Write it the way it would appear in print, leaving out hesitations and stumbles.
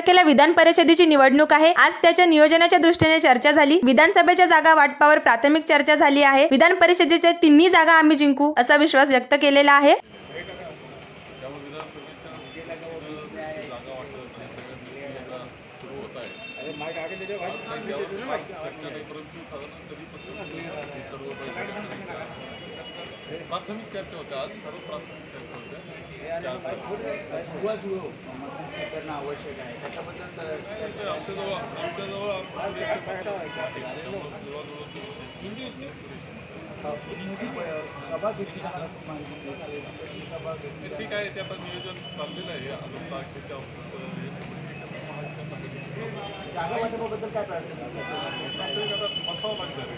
तारखेला विधान परिषदेची निवडणूक आहे। आज त्याच्या नियोजनाच्या दृष्टीने चर्चा झाली। विधानसभेच्या जागा वाटपावर प्राथमिक चर्चा झाली आहे। विधान परिषदेच्या तिन्ही जागा आम्ही जिंकू असा विश्वास व्यक्त केलेला आहे। प्राथमिक चर्चा होत्या आज सर्व प्राथमिक चर्चा होत्या करणं आवश्यक आहे त्याच्याबद्दल आमच्याजवळ सभा घेतली ठीक आहे ते आता नियोजन चाललेलं आहे अजून तारखेच्या जागा वाटपाबद्दल काय प्रार्थना आता बसावं लागणार आहे